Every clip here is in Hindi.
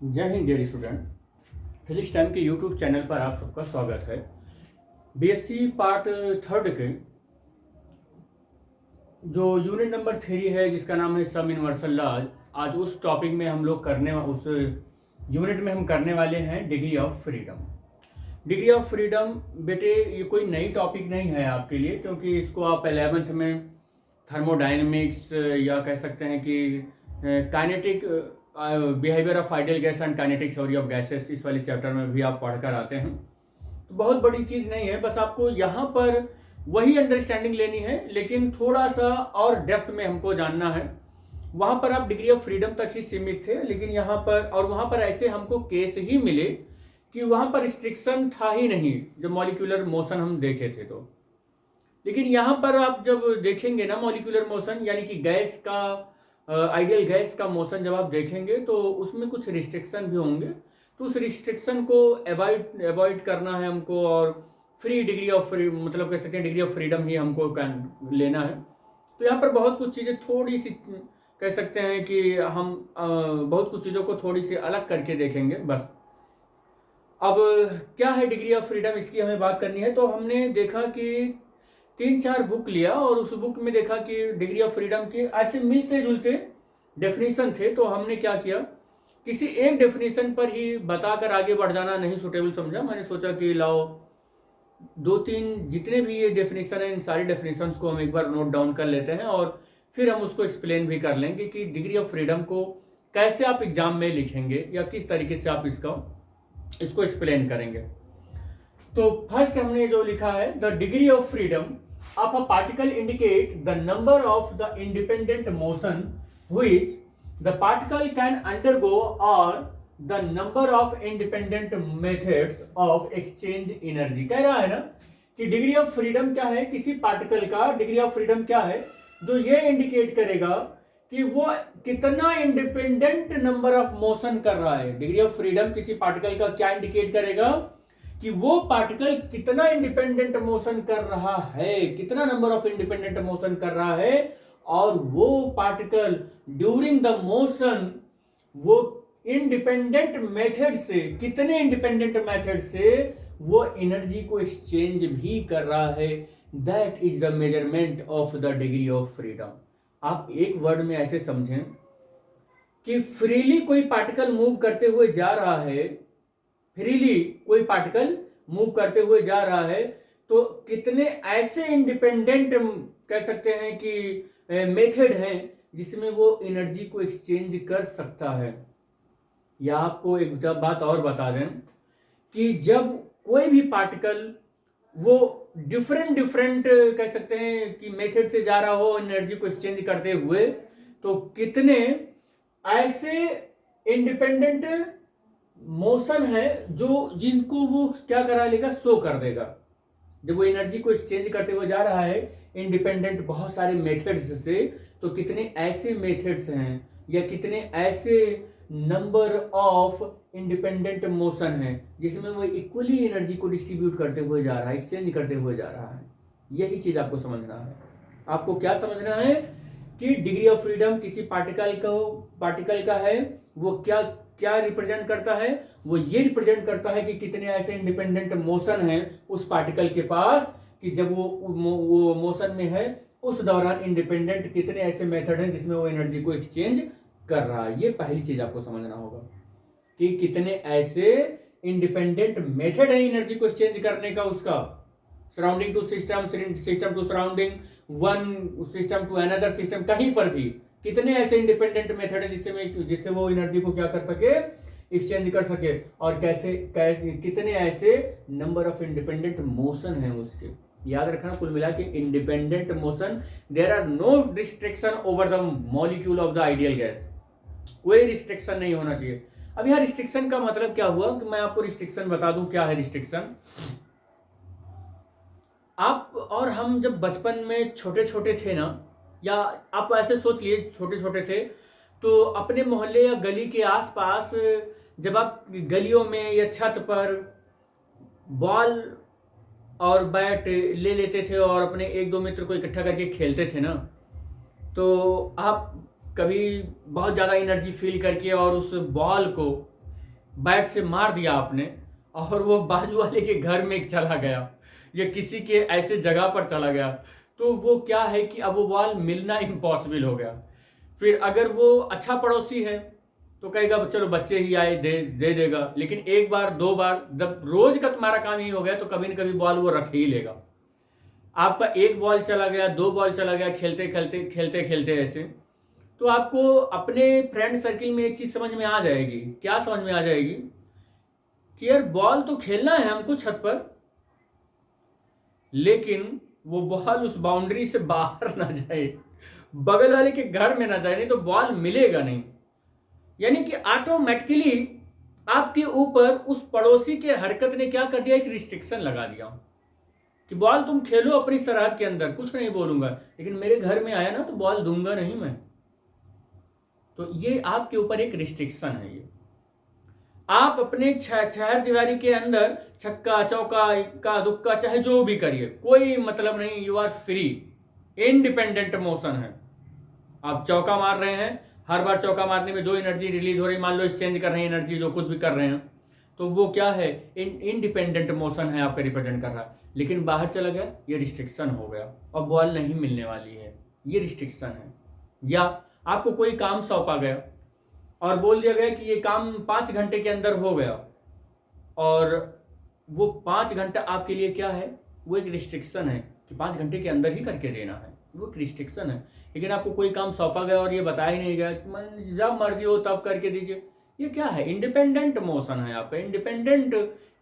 जय Hind dear student. Physics time के यूट्यूब चैनल पर आप सबका स्वागत है। बीएससी पार्ट थर्ड के जो यूनिट नंबर 3 है जिसका नाम है सम यूनिवर्सल लॉज, आज उस टॉपिक में हम लोग उस यूनिट में हम करने वाले हैं degree of freedom. Degree of freedom बेटे ये कोई नई टॉपिक नहीं है आपके लिए, क्योंकि इसको आप 11th में थर्मोडायनेमिक्स या कह सकते हैं कि kinetic behaviour of ideal gas and kinetic theory of gases, इस वाले चैप्टर में भी आप पढ़कर आते हैं। तो बहुत बड़ी चीज़ नहीं है, बस आपको यहाँ पर वही अंडरस्टैंडिंग लेनी है, लेकिन थोड़ा सा और डेप्थ में हमको जानना है। वहाँ पर आप डिग्री ऑफ फ्रीडम तक ही सीमित थे, लेकिन यहाँ पर और वहाँ पर ऐसे हमको केस ही मिले कि वहाँ पर रिस्ट्रिक्शन था ही नहीं जब मॉलिक्यूलर मोशन हम देखे थे तो। लेकिन यहाँ पर आप जब देखेंगे ना मॉलिक्यूलर मोशन, यानी कि गैस का आइडियल गैस का मोशन जब आप देखेंगे तो उसमें कुछ रिस्ट्रिक्शन भी होंगे, तो उस रिस्ट्रिक्शन को अवॉइड करना है हमको, और फ्री डिग्री ऑफ मतलब कह सकते हैं डिग्री ऑफ फ्रीडम ही हमको लेना है। तो यहाँ पर बहुत कुछ चीज़ें थोड़ी सी कह सकते हैं कि हम बहुत कुछ चीज़ों को थोड़ी सी अलग करके देखेंगे बस। अब क्या है डिग्री ऑफ फ्रीडम, इसकी हमें बात करनी है। तो हमने देखा कि 3-4 बुक लिया और उस बुक में देखा कि डिग्री ऑफ फ्रीडम के ऐसे मिलते जुलते डेफिनेशन थे। तो हमने क्या किया, किसी एक डेफिनेशन पर ही बताकर आगे बढ़ जाना नहीं सूटेबल समझा। मैंने सोचा कि लाओ 2-3 जितने भी ये डेफिनेशन है इन सारी डेफिनेशंस को हम एक बार नोट डाउन कर लेते हैं, और फिर हम उसको एक्सप्लेन भी कर लेंगे कि डिग्री ऑफ फ्रीडम को कैसे आप एग्जाम में लिखेंगे या किस तरीके से आप इसको एक्सप्लेन करेंगे। तो फर्स्ट हमने जो लिखा है, the degree of freedom of a particle indicate the number of the independent motion which the particle can undergo or the number of independent methods of exchange energy। कह रहा है ना कि डिग्री ऑफ फ्रीडम क्या है किसी पार्टिकल का, डिग्री ऑफ फ्रीडम क्या है जो ये इंडिकेट करेगा कि वो कितना इंडिपेंडेंट नंबर ऑफ मोशन कर रहा है। डिग्री ऑफ फ्रीडम किसी पार्टिकल का क्या इंडिकेट करेगा कि वो पार्टिकल कितना इंडिपेंडेंट मोशन कर रहा है, कितना नंबर ऑफ इंडिपेंडेंट मोशन कर रहा है, और वो पार्टिकल ड्यूरिंग द मोशन वो इंडिपेंडेंट मेथड से, कितने इंडिपेंडेंट मेथड से वो एनर्जी को एक्सचेंज भी कर रहा है। That is the measurement of the degree of freedom. आप एक वर्ड में ऐसे समझें कि फ्रीली कोई पार्टिकल मूव करते हुए जा रहा है, फ्रीली कोई पार्टिकल मूव करते हुए जा रहा है, तो कितने ऐसे इंडिपेंडेंट कह सकते हैं कि मेथड हैं जिसमें वो एनर्जी को एक्सचेंज कर सकता है। या आपको एक जब बात और बता दें कि जब कोई भी पार्टिकल वो डिफरेंट कह सकते हैं कि मेथड से जा रहा हो एनर्जी को एक्सचेंज करते हुए, तो कितने ऐसे इंडिपेंडेंट मोशन है जो जिनको वो क्या करा लेगा, शो कर देगा। जब वो एनर्जी को एक्सचेंज करते हुए जा रहा है इंडिपेंडेंट बहुत सारे मेथड्स से, तो कितने ऐसे मेथड्स हैं या कितने ऐसे नंबर ऑफ इंडिपेंडेंट मोशन हैं जिसमें वो इक्वली एनर्जी को डिस्ट्रीब्यूट करते हुए जा रहा है, एक्सचेंज करते हुए जा रहा है। यही चीज आपको समझना है। आपको क्या समझना है कि डिग्री ऑफ फ्रीडम किसी पार्टिकल का है, वो क्या रिप्रेजेंट करता है, वो ये रिप्रेजेंट करता है कि कितने ऐसे इंडिपेंडेंट मोशन हैं उस पार्टिकल के पास कि जब वो मोशन में है उस दौरान इंडिपेंडेंट कितने ऐसे मेथड हैं जिसमें वो एनर्जी को एक्सचेंज कर रहा है। ये पहली चीज आपको समझना होगा कि कितने ऐसे इंडिपेंडेंट मेथड है एनर्जी को एक्सचेंज करने का, उसका surrounding to system, system to surrounding, one system to another system, कहीं पर भी कितने ऐसे इंडिपेंडेंट मेथड है जिससे वो एनर्जी को क्या कर सके, एक्सचेंज कर सके, और कैसे कितने ऐसे नंबर ऑफ इंडिपेंडेंट मोशन हैं उसके। याद रखना कुल मिला के independent motion, there are no restriction over the molecule of the ideal gas. कोई रिस्ट्रिक्शन नहीं होना चाहिए। अब यहाँ रिस्ट्रिक्शन का मतलब क्या हुआ कि मैं आपको रिस्ट्रिक्शन बता दूं क्या है रिस्ट्रिक्शन। आप और हम जब बचपन में छोटे छोटे थे ना, या आप ऐसे सोच लिए छोटे छोटे थे, तो अपने मोहल्ले या गली के आसपास जब आप गलियों में या छत पर बॉल और बैट ले लेते थे और अपने 1-2 मित्र को इकट्ठा करके खेलते थे ना, तो आप कभी बहुत ज़्यादा एनर्जी फील करके और उस बॉल को बैट से मार दिया आपने और वो बाजू वाले के घर में चला गया या किसी के ऐसे जगह पर चला गया, तो वो क्या है कि अब वो बॉल मिलना इम्पॉसिबल हो गया। फिर अगर वो अच्छा पड़ोसी है तो कहेगा चलो बच्चे ही आए दे देगा, लेकिन एक बार दो बार जब रोज का तुम्हारा काम ही हो गया तो कभी न कभी बॉल वो रख ही लेगा। आपका एक बॉल चला गया, दो बॉल चला गया, खेलते खेलते ऐसे, तो आपको अपने फ्रेंड सर्किल में एक चीज समझ में आ जाएगी। क्या समझ में आ जाएगी? कि यार बॉल तो खेलना है हमको छत पर, लेकिन वो बॉल उस बाउंड्री से बाहर ना जाए, बगल वाले के घर में ना जाए, नहीं तो बॉल मिलेगा नहीं। यानी कि ऑटोमेटिकली आपके ऊपर उस पड़ोसी के हरकत ने क्या कर दिया, एक रिस्ट्रिक्शन लगा दिया कि बॉल तुम खेलो अपनी सरहद के अंदर, कुछ नहीं बोलूंगा, लेकिन मेरे घर में आया ना तो बॉल दूंगा नहीं मैं। तो ये आपके ऊपर एक रिस्ट्रिक्शन है। ये आप अपने चार दीवारी के अंदर छक्का चौका इक्का दुक्का चाहे जो भी करिए, कोई मतलब नहीं, you are free, independent motion है। आप चौका मार रहे हैं, हर बार चौका मारने में जो एनर्जी रिलीज हो रही, मान लो एक्सचेंज कर रहे हैं एनर्जी, जो कुछ भी कर रहे हैं, तो वो क्या है, इंडिपेंडेंट मोशन है, आपका रिप्रेजेंट कर रहा है। लेकिन बाहर चला गया, ये रिस्ट्रिक्शन हो गया, अब बॉल नहीं मिलने वाली है, ये रिस्ट्रिक्शन है। या आपको कोई काम सौंपा गया और बोल दिया गया कि ये काम 5 घंटे के अंदर हो गया, और वो 5 घंटा आपके लिए क्या है, वो एक रिस्ट्रिक्शन है कि 5 घंटे के अंदर ही करके देना है, वो एक रिस्ट्रिक्शन है। लेकिन आपको कोई काम सौंपा गया और ये बताया ही नहीं गया कि जब मर्जी हो तब करके दीजिए, ये क्या है, इंडिपेंडेंट मोशन है आपका, इंडिपेंडेंट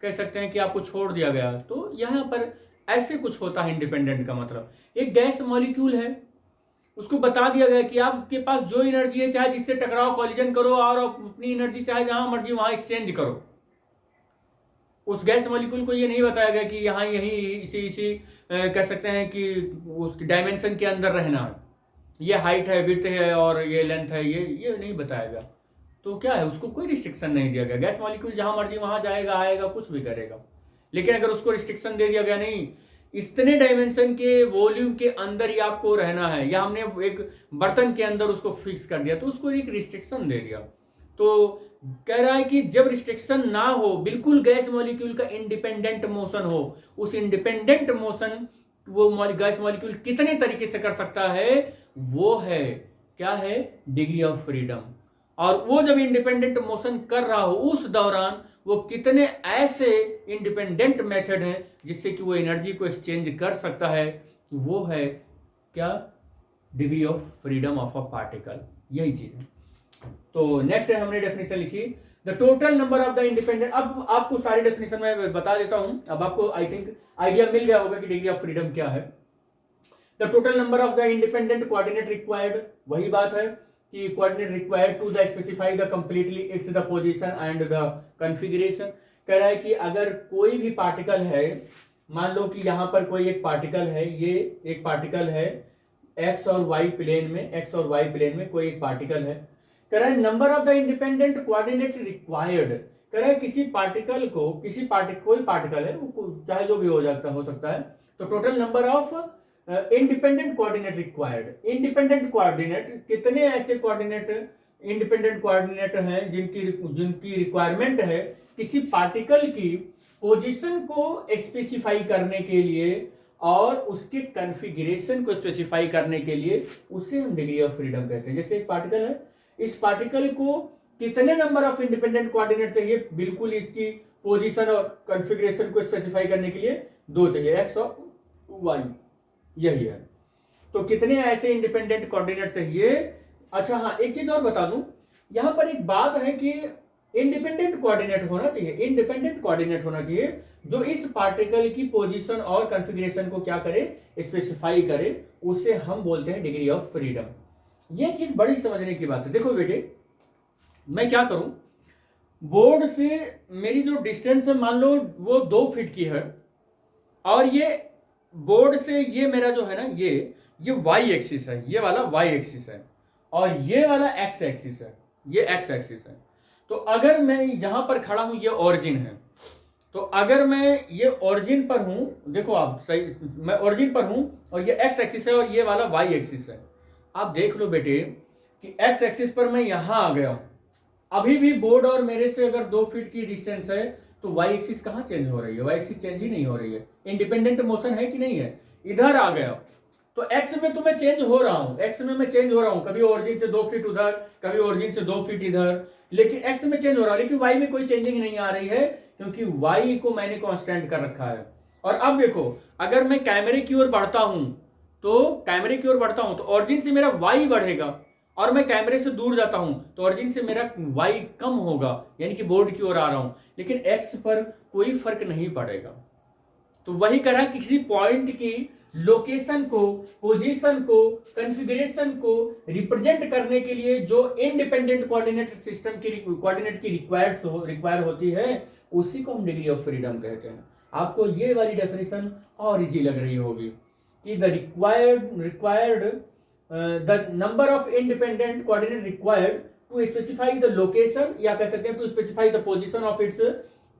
कह सकते हैं कि आपको छोड़ दिया गया। तो यहाँ पर ऐसे कुछ होता है इंडिपेंडेंट का मतलब। एक गैस मॉलिक्यूल है, उसको बता दिया गया कि आपके पास जो एनर्जी है चाहे जिससे टकराओ, कॉलिजन करो, और अपनी एनर्जी चाहे जहां मर्जी वहां एक्सचेंज करो। उस गैस मॉलिक्यूल को ये नहीं बताया गया कि यहाँ यही इसी कह सकते हैं कि उसकी डायमेंशन के अंदर रहना है, ये हाइट है, विड्थ है और ये लेंथ है, ये नहीं बताया गया। तो क्या है, उसको कोई रिस्ट्रिक्शन नहीं दिया गया। गैस मॉलिक्यूल जहां मर्जी वहां जाएगा, आएगा, कुछ भी करेगा। लेकिन अगर उसको रिस्ट्रिक्शन दे दिया गया, नहीं इतने डायमेंशन के वॉल्यूम के अंदर ही आपको रहना है, या हमने एक बर्तन के अंदर उसको फिक्स कर दिया, तो उसको एक रिस्ट्रिक्शन दे दिया। तो कह रहा है कि जब रिस्ट्रिक्शन ना हो, बिल्कुल गैस मॉलिक्यूल का इंडिपेंडेंट मोशन हो, उस इंडिपेंडेंट मोशन वो गैस मॉलिक्यूल कितने तरीके से कर सकता है, वो है क्या है, डिग्री ऑफ फ्रीडम। और वो जब इंडिपेंडेंट मोशन कर रहा हो उस दौरान वो कितने ऐसे इंडिपेंडेंट मेथड हैं जिससे कि वो एनर्जी को एक्सचेंज कर सकता है, वो है क्या, degree of freedom of a particle, यही चीज है। तो नेक्स्ट है, हमने डेफिनेशन लिखी, the total number of the independent. अब आपको सारी डेफिनेशन में बता देता हूं, अब आपको आई थिंक आइडिया मिल गया होगा कि डिग्री ऑफ फ्रीडम क्या है। The total number of the independent coordinate required, वही बात है कि coordinate required to the specify the completely its the position and the configuration. कह रहा है कि अगर कोई भी पार्टिकल है, मान लो कि यहां पर कोई एक पार्टिकल है, ये एक पार्टिकल है एक्स और वाई प्लेन में, एक्स और वाई प्लेन में कोई एक पार्टिकल है। कह रहा है number of the independent coordinate required. कह रहा है किसी पार्टिकल को, कोई पार्टिकल है, चाहे जो भी हो सकता है, तो total number of independent coordinate required. Independent coordinate, कितने ऐसे कोऑर्डिनेट इंडिपेंडेंट कोऑर्डिनेट हैं जिनकी रिक्वायरमेंट है किसी पार्टिकल की पोजीशन को स्पेसिफाई करने के लिए और उसके कॉन्फ़िगरेशन को स्पेसिफाई करने के लिए, उसे हम डिग्री ऑफ फ्रीडम कहते हैं। जैसे एक पार्टिकल है, इस पार्टिकल को कितने नंबर ऑफ इंडिपेंडेंट कोऑर्डिनेट चाहिए, बिल्कुल इसकी पोजीशन और कॉन्फ़िगरेशन को स्पेसिफाई करने के लिए 2 चाहिए, एक्स और वाई, यही है। तो कितने ऐसे इंडिपेंडेंट कोऑर्डिनेट चाहिए। अच्छा हाँ, एक चीज और बता दूं, यहां पर एक बात है कि इंडिपेंडेंट कोऑर्डिनेट होना चाहिए, इंडिपेंडेंट कोऑर्डिनेट होना चाहिए जो इस पार्टिकल की पोजीशन और कॉन्फ़िगरेशन को क्या करे, स्पेसिफाई करे, उसे हम बोलते हैं डिग्री ऑफ फ्रीडम। ये चीज बड़ी समझने की बात है। देखो बेटे, मैं क्या करूं, बोर्ड से मेरी जो डिस्टेंस है मान लो वो 2 फीट की है, और ये बोर्ड से ये मेरा जो है ना, ये वाई एक्सिस है, ये वाला वाई एक्सिस है, और ये वाला एक्स एक्सिस है, ये एक्स एक्सिस है। तो अगर मैं यहां पर खड़ा हूं, ये ओरिजिन है, तो अगर मैं ये ओरिजिन पर हूं, देखो आप सही, मैं ओरिजिन पर हूं और ये एक्स एक्सिस है और ये वाला वाई एक्सिस है। आप देख लो बेटे कि एक्स एक्सिस पर मैं यहां आ गया, अभी भी बोर्ड और मेरे से अगर 2 फीट की डिस्टेंस है तो वाई एक्सिस कहाँ चेंज हो रही है? वाई एक्सिस चेंज ही नहीं हो रही है। इंडिपेंडेंट मोशन है कि नहीं है? इधर आ गया तो एक्स में तो मैं चेंज हो रहा हूं, एक्स में मैं चेंज हो रहा हूं, कभी ओरिजिन से 2 फीट उधर, कभी ओरिजिन से 2 फीट इधर, लेकिन एक्स में चेंज हो रहा है, लेकिन वाई में कोई चेंजिंग नहीं आ रही है क्योंकि वाई को मैंने कांस्टेंट कर रखा है। और अब देखो, अगर मैं कैमरे की ओर बढ़ता हूं तो ओरिजिन से मेरा वाई बढ़ेगा, और मैं कैमरे से दूर जाता हूं तो ओरिजिन से मेरा वाई कम होगा, यानी कि बोर्ड की ओर आ रहा हूं, लेकिन एक्स पर कोई फर्क नहीं पड़ेगा। तो वही करा कि किसी पॉइंट की लोकेशन को, पोजीशन को, कॉन्फ़िगरेशन को रिप्रेजेंट करने के लिए जो इंडिपेंडेंट कोऑर्डिनेट सिस्टम की कोऑर्डिनेट की रिक्वायर होती है, उसी को हम डिग्री ऑफ फ्रीडम कहते हैं। आपको ये वाली डेफिनेशन और इजी लग रही होगी कि the required the number of independent coordinate required to specify the location, या कह सकते हैं to specify the position of its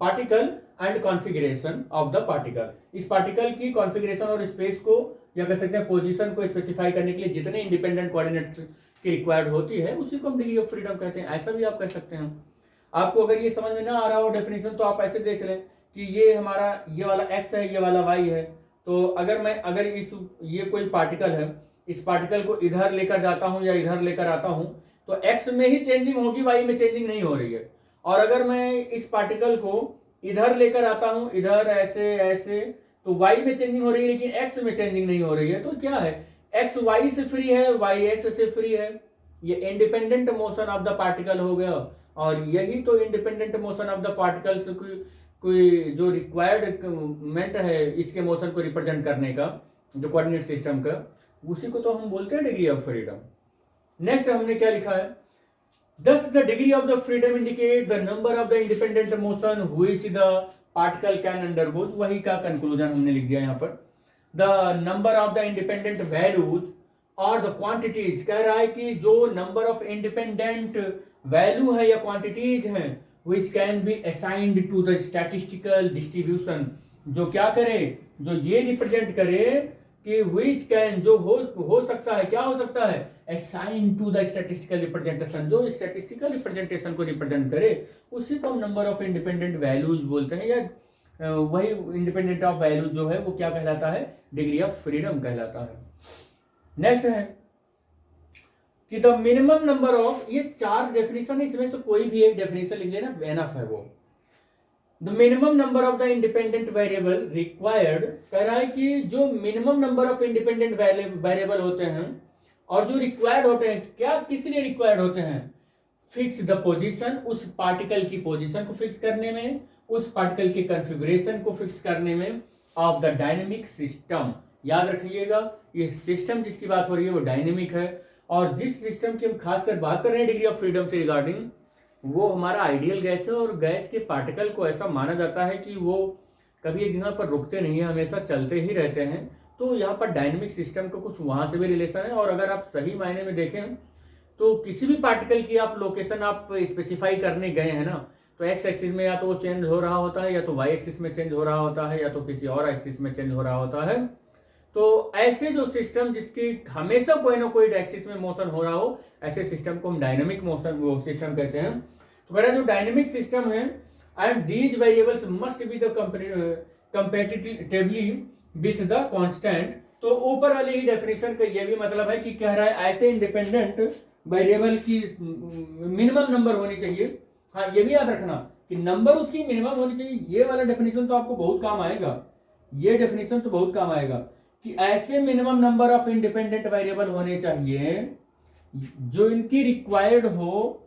particle and configuration of the particle. इस पार्टिकल की कॉन्फ़िगरेशन और स्पेस को, या कह सकते हैं पोजीशन को स्पेसिफाई करने के लिए जितने इंडिपेंडेंट कोऑर्डिनेट्स की रिक्वायर्ड होती है, उसी को हम डिग्री ऑफ फ्रीडम कहते हैं। ऐसा भी आप कह सकते हैं। आपको अगर ये समझ में ना आ रहा हो डेफिनेशन, तो आप ऐसे देख लें कि ये हमारा ये वाला एक्स है, ये वाला वाई है। तो अगर ये कोई पार्टिकल है, इस पार्टिकल को इधर लेकर जाता हूं या इधर लेकर आता हूं तो एक्स में ही चेंजिंग होगी, वाई में चेंजिंग नहीं हो रही है। और अगर मैं इस पार्टिकल को इधर लेकर आता हूं, इधर ऐसे ऐसे, तो वाई में चेंजिंग हो रही है, लेकिन एक्स में चेंजिंग नहीं हो रही है। तो क्या है, एक्स वाई से फ्री है, वाई एक्स से फ्री है। ये independent motion of the particle हो गया। और यही तो independent motion of the particles कोई जो रिक्वायरमेंट है इसके मोशन को रिप्रेजेंट करने का, जो कोऑर्डिनेट सिस्टम का, उसी को तो हम बोलते हैं डिग्री ऑफ फ्रीडम। नेक्स्ट हमने क्या लिखा है, thus the degree of the freedom indicate the number of the independent motion which the particle can undergo। वही का कंक्लूजन हमने लिख दिया यहाँ पर। the number of the independent values और the quantities, कह रहा है कि जो number of independent value है या quantities हैं which can be assigned to the statistical distribution, जो क्या करे, जो ये रिप्रेजेंट करे कि which can, जो हो सकता है, क्या हो सकता है, assign to the statistical representation, जो statistical representation को रिप्रेजेंट करे, उसी को हम नंबर ऑफ इंडिपेंडेंट वैल्यूज बोलते हैं। या वही इंडिपेंडेंट ऑफ वैल्यूज जो है वो क्या कहलाता है, डिग्री ऑफ फ्रीडम कहलाता है। नेक्स्ट है कि द मिनिमम नंबर ऑफ, ये 4 डेफिनेशन है, इसमें से कोई भी एक डेफिनेशन लिख लेना, एनफ है वो। The minimum number of the independent variable required, कह रहा है कि जो minimum number of independent variable होते हैं और जो रिक्वायर्ड होते हैं, क्या किस लिए रिक्वायर्ड होते हैं, फिक्स द पोजीशन, उस पार्टिकल की पोजीशन को फिक्स करने में, उस पार्टिकल की कॉन्फ़िगरेशन को फिक्स करने में, ऑफ द डायनेमिक सिस्टम। याद रखिएगा, ये सिस्टम जिसकी बात हो रही है वो डायनेमिक है, और जिस सिस्टम की हम खासकर बात कर रहे हैं डिग्री ऑफ फ्रीडम से रिगार्डिंग, वो हमारा आइडियल गैस है। और गैस के पार्टिकल को ऐसा माना जाता है कि वो कभी एक जगह पर रुकते नहीं है, हमेशा चलते ही रहते हैं। तो यहाँ पर डायनेमिक सिस्टम का कुछ वहाँ से भी रिलेशन है। और अगर आप सही मायने में देखें तो किसी भी पार्टिकल की आप लोकेशन आप स्पेसिफाई करने गए हैं ना, तो एक्स एक्सिस में या तो वो चेंज हो रहा होता है, या तो वाई एक्सिस में चेंज हो रहा होता है, या तो किसी और एक्सिस में चेंज हो रहा होता है। तो ऐसे जो सिस्टम जिसकी हमेशा कोई ना कोई एक्सिस में मोशन हो रहा हो, ऐसे सिस्टम को हम डायनेमिक मोशन वो सिस्टम कहते हैं। तो कह रहा है जो डायनेमिक सिस्टम है, and these variables must be the competitively with the constant. तो ऊपर वाले ही डेफिनेशन का ये भी मतलब है कि कह रहा है ऐसे इंडिपेंडेंट वेरिएबल की मिनिमम नंबर होनी चाहिए। हाँ, ये भी याद रखना कि नंबर उसकी मिनिमम होनी चाहिए। ये वाला डेफिनेशन तो आपको बहुत काम आएगा, ये डेफिनेशन तो बहुत काम आएगा कि ऐसे minimum number of independent variable होने चाहिए जो इनकी रिक्वायर्ड हो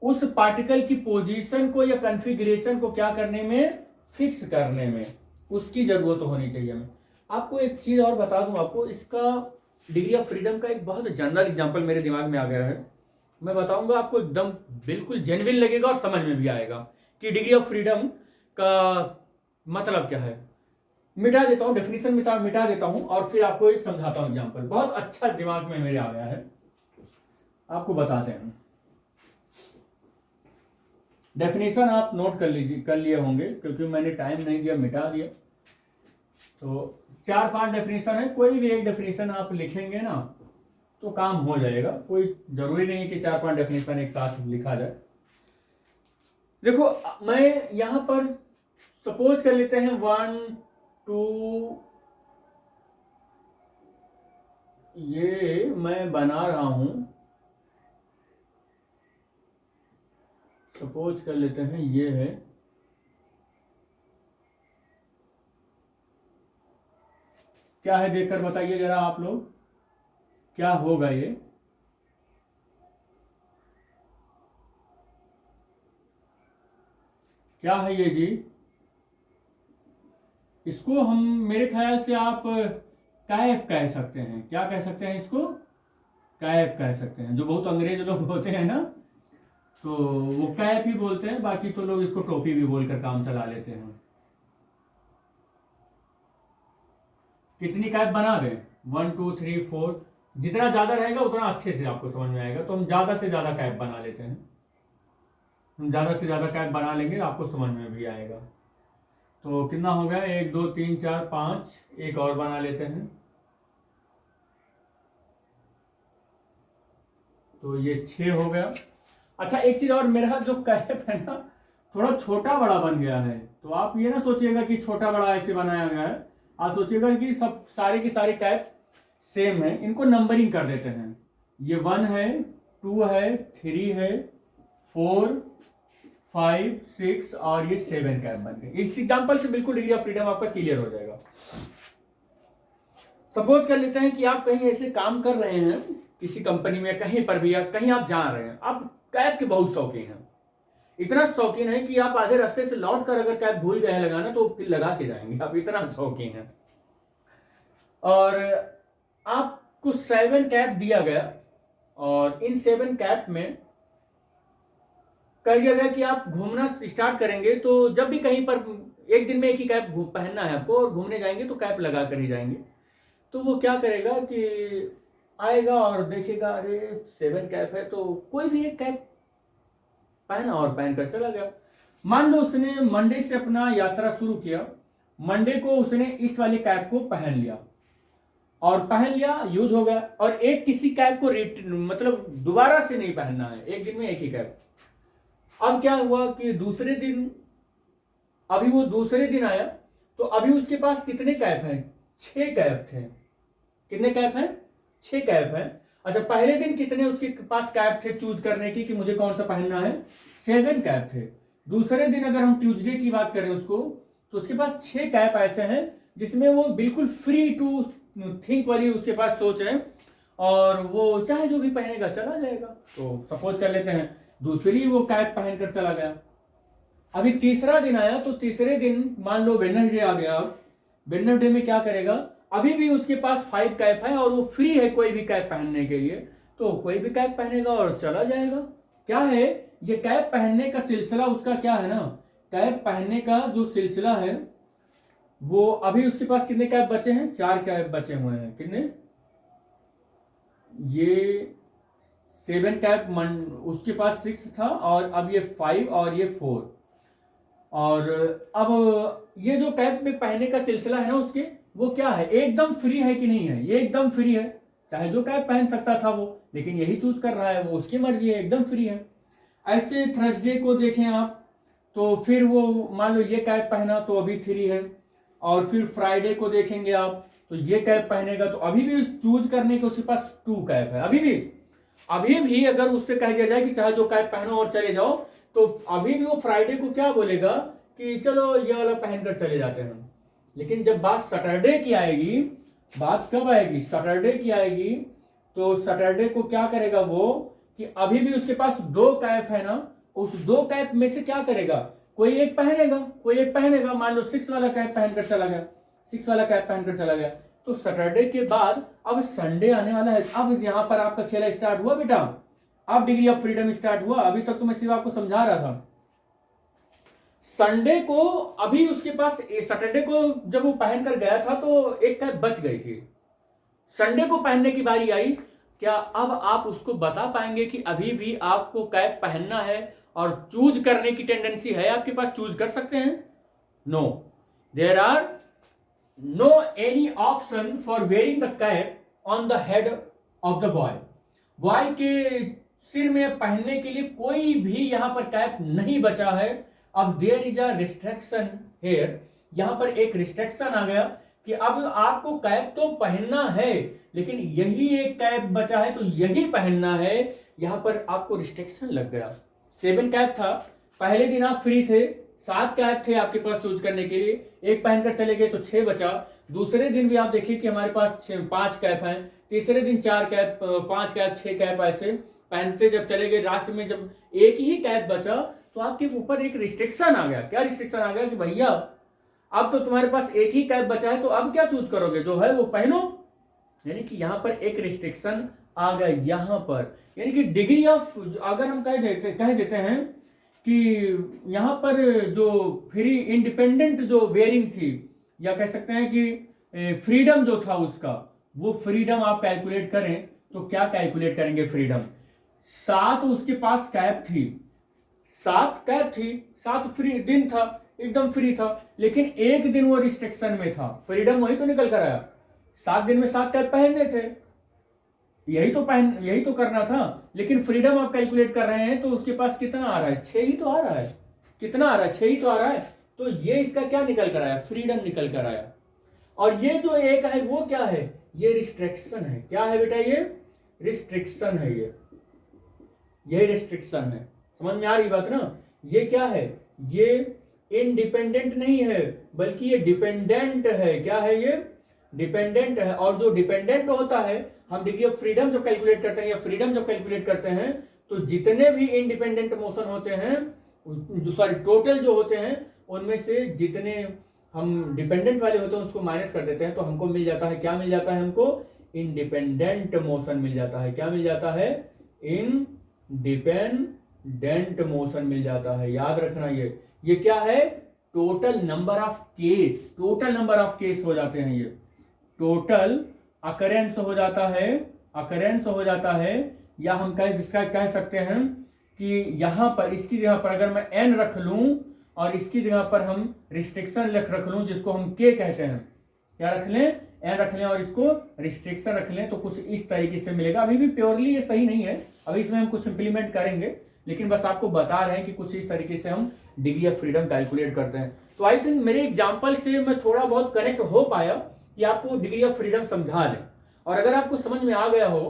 उस पार्टिकल की पोजीशन को या कॉन्फ़िगरेशन को क्या करने में, फिक्स करने में, उसकी जरूरत होनी चाहिए हमें। आपको एक चीज और बता दूं, आपको इसका डिग्री ऑफ फ्रीडम का एक बहुत जनरल एग्जांपल मेरे दिमाग में आ गया है, मैं बताऊंगा आपको, एकदम बिल्कुल जेन्युइन लगेगा और समझ में भी आएगा कि डिग्री ऑफ फ्रीडम का मतलब क्या है। मिटा देता हूं डेफिनेशन, मिटा देता हूं और फिर आपको एक समझाता हूं एग्जांपल। बहुत अच्छा दिमाग में मेरे आ गया है, आपको बताते हैं। डेफिनेशन आप नोट कर लिए होंगे, क्योंकि मैंने टाइम नहीं दिया, मिटा दिया। तो 4-5 डेफिनेशन है, कोई भी एक डेफिनेशन आप लिखेंगे ना तो काम हो जाएगा। कोई जरूरी नहीं कि 4-5 डेफिनेशन एक साथ लिखा जाए। देखो मैं यहाँ पर सपोज कर लेते हैं 1 2, ये मैं बना रहा हूं, सपोज कर लेते हैं ये है, क्या है देखकर बताइए जरा आप लोग, क्या होगा ये। क्या है ये जी, इसको हम मेरे ख्याल से आप कैप कह सकते हैं। क्या कह सकते हैं इसको, कैप कह सकते हैं। जो बहुत अंग्रेज लोग होते हैं ना, तो वो कैप ही बोलते हैं, बाकी तो लोग इसको टोपी भी बोलकर काम चला लेते हैं। कितनी कैप बना दें, 1 2 3 4, जितना ज्यादा रहेगा उतना अच्छे से आपको समझ में आएगा, तो हम ज्यादा से ज्यादा कैप बना लेते हैं। हम ज्यादा से ज्यादा कैप बना लेंगे, आपको समझ में भी आएगा। तो कितना हो गया, 1 2 3 4 5, एक और बना लेते हैं। तो ये 6 हो गया। अच्छा एक चीज और, मेरा जो कैप है ना थोड़ा छोटा बड़ा बन गया है, तो आप ये ना सोचिएगा कि छोटा बड़ा ऐसे बनाया गया है, आप सोचिएगा कि सब सारे की सारी कैप सेम है। इनको नंबरिंग कर देते हैं, ये 1 है, 2 है, 3 है, 4 5 6 और ये 7 कैप बन गए। इस एग्जाम्पल से बिल्कुल डिग्री ऑफ फ्रीडम आपका क्लियर हो जाएगा। सपोज कर लेते हैं कि आप कहीं ऐसे काम कर रहे हैं किसी कंपनी में, कहीं पर भी, या कहीं आप जा रहे हैं, आप कैप के बहुत शौकीन हैं, इतना शौकीन है कि आप आधे रास्ते से लौट कर अगर कैप भूल गए हैं लगाना तो फिर लगा के जाएंगे, आप इतना शौकीन हैं। और आपको 7 कैप दिया गया, और इन 7 कैप में कह दिया गया कि आप घूमना स्टार्ट करेंगे, तो जब भी कहीं पर एक दिन में एक ही कैप पहनना है आपको, और घूमने जाएंगे तो कैप लगा कर ही जाएंगे। तो वो क्या करेगा कि आएगा और देखेगा अरे 7 कैप है, तो कोई भी एक कैप पहना और पहनकर चला गया। मान लो उसने मंडे से अपना यात्रा शुरू किया, मंडे को उसने इस वाले कैप को पहन लिया, और पहन लिया, यूज हो गया, और एक किसी कैप को मतलब दोबारा से नहीं पहनना है, एक दिन में एक ही कैप। अब क्या हुआ कि दूसरे दिन, अभी वो दूसरे दिन आया, तो अभी उसके पास कितने कैप हैं, 6 कैप थे। कितने कैप हैं, 6 कैप हैं। अच्छा पहले दिन कितने उसके पास कैप थे चूज करने की कि मुझे कौन सा पहनना है, 7 कैप थे। दूसरे दिन अगर हम ट्यूसडे की बात करें उसको, तो उसके पास 6 कैप ऐसे हैं जिसमें वो बिल्कुल फ्री टू थिंक वाली उसके पास सोच है, और वो चाहे जो भी पहनेगा चला जाएगा। तो सपोज कर लेते हैं दूसरी वो कैप पहनकर चला गया। अभी तीसरा दिन आया, तो तीसरे दिन मान लो वेडनेसडे आ गया, वेडनेसडे में क्या करेगा, अभी भी उसके पास 5 कैप है और वो फ्री है कोई भी कैप पहनने के लिए, तो कोई भी कैप पहनेगा और चला जाएगा। क्या है ये कैप पहनने का सिलसिला उसका, क्या है ना, कैप पहनने का जो सिलसिला है वो, अभी उसके पास कितने कैप बचे हैं, 4 कैप बचे हुए हैं। कितने, ये 7 कैप उसके पास 6 था, और अब ये 5 और ये 4, और अब ये जो कैप में पहनने का सिलसिला है ना उसके, वो क्या है, एकदम फ्री है कि नहीं है, ये एकदम फ्री है, चाहे जो कैप पहन सकता था वो, लेकिन यही चूज कर रहा है, वो उसकी मर्जी है, एकदम फ्री है। ऐसे थर्सडे को देखें आप, तो फिर वो मान लो ये कैप पहना तो अभी 3 है, और फिर फ्राइडे को देखेंगे आप, तो ये कैप पहनेगा तो अभी भी चूज करने के उसके पास 2 कैप है। अभी भी अगर उससे कह दिया जाए कि चाहे जो कैप पहनो और चले जाओ, तो अभी भी वो फ्राइडे को क्या बोलेगा कि चलो ये वाला पहनकर चले जाते हैं। लेकिन जब बात सैटरडे की आएगी, बात कब आएगी, सैटरडे की आएगी, तो सैटरडे को क्या करेगा वो कि अभी भी उसके पास 2 कैप है ना, उस 2 कैप में से क्या करेगा, कोई एक पहनेगा। मान लो 6 वाला कैप पहनकर चला गया, 6 वाला कैप पहनकर चला गया। तो सैटरडे के बाद अब संडे आने वाला है। अब यहां पर आपका खेला स्टार्ट हुआ बेटा, अब डिग्री ऑफ फ्रीडम स्टार्ट हुआ। अभी तक तो मैं सिर्फ आपको समझा रहा था। संडे को अभी उसके पास, सैटरडे को जब वो पहन कर गया था तो एक कैप बच गई थी, संडे को पहनने की बारी आई। क्या अब आप उसको बता पाएंगे कि अभी भी आपको कैप पहनना है और चूज करने की टेंडेंसी है आपके पास, चूज कर सकते हैं? No, there are no any option for wearing the cap on the head of the boy. Boy के सिर में पहनने के लिए कोई भी यहां पर कैप नहीं बचा है। अब there is a restriction here, यहां पर एक रिस्ट्रिक्शन आ गया कि अब आपको कैप तो पहनना है, लेकिन यही एक कैप बचा है तो यही पहनना है। यहां पर आपको रिस्ट्रिक्शन लग गया। 7 कैप था, पहले दिन आप फ्री थे, 7 कैप थे आपके पास चूज करने के लिए, एक पहनकर चले गए तो 6 बचा। दूसरे दिन भी आप देखिए कि हमारे पास 5 कैप हैं, तीसरे दिन 4 कैप, 5 कैप, 6 कैप ऐसे पहनते जब चले गए, लास्ट में जब एक ही कैप बचा तो आपके ऊपर एक रिस्ट्रिक्शन आ गया। क्या रिस्ट्रिक्शन आ गया कि भैया अब तो तुम्हारे पास एक ही कैप बचा है, तो अब क्या चूज करोगे, जो है वो पहनो। यानी कि यहां पर एक रिस्ट्रिक्शन आ गया यहां पर। यानी कि डिग्री ऑफ, अगर हम कह देते हैं कि यहां पर जो फ्री इंडिपेंडेंट जो वेयरिंग थी, या कह सकते हैं कि फ्रीडम जो था उसका, वो फ्रीडम आप कैलकुलेट करें तो क्या कैलकुलेट करेंगे फ्रीडम। 7 उसके पास कैप थी, 7 कैप थी, 7 फ्री दिन था, एकदम फ्री था, लेकिन एक दिन वो रिस्ट्रिक्शन में था। फ्रीडम वही तो निकल कर आया, 7 दिन में 7 कैप पहनने थे, यही तो करना था। लेकिन फ्रीडम आप कैलकुलेट कर रहे हैं तो उसके पास कितना आ रहा है, 6 ही तो आ रहा है। कितना आ रहा है, 6 ही तो आ रहा है। तो ये इसका क्या निकल कर आया, फ्रीडम निकल कर आया। और ये जो एक है वो क्या है, ये रिस्ट्रिक्शन है। क्या है बेटा, ये रिस्ट्रिक्शन है, ये रिस्ट्रिक्शन है। समझ में आ रही बात ना। ये क्या है, ये इंडिपेंडेंट नहीं है बल्कि ये डिपेंडेंट है। क्या है, ये डिपेंडेंट है। और जो डिपेंडेंट होता है, हम डिग्री ऑफ फ्रीडम जब कैलकुलेट करते हैं या फ्रीडम जब कैलकुलेट करते हैं, तो जितने भी इंडिपेंडेंट मोशन होते हैं, जो सॉरी टोटल जो होते हैं, उनमें से जितने हम डिपेंडेंट वाले होते हैं उसको माइनस कर देते हैं, तो हमको मिल जाता है, क्या मिल जाता है हमको, इंडिपेंडेंट मोशन मिल जाता है। क्या मिल जाता है, इंडिपेंडेंट मोशन मिल जाता है। याद रखना, ये क्या है, total number of case, total number of case हो जाते हैं, ये टोटल अकरेंस हो जाता है, अकरेंस हो जाता है। या हम कह सकते हैं कि यहां पर इसकी जगह पर अगर मैं एन रख लूं और इसकी जगह पर हम रिस्ट्रिक्शन रख लूं, जिसको हम के कहते हैं, क्या रख लें, एन रख लें और इसको रिस्ट्रिक्शन रख लें, तो कुछ इस तरीके से मिलेगा। अभी भी प्योरली ये सही नहीं है, अभी इसमें हम कुछ इंप्लीमेंट करेंगे, लेकिन बस आपको बता रहे हैं कि कुछ इस तरीके से हम डिग्री ऑफ फ्रीडम कैलकुलेट करते हैं। तो आई थिंक मेरे एग्जाम्पल से मैं थोड़ा बहुत कनेक्ट हो पाया कि आपको डिग्री ऑफ फ्रीडम समझा लें। और अगर आपको समझ में आ गया हो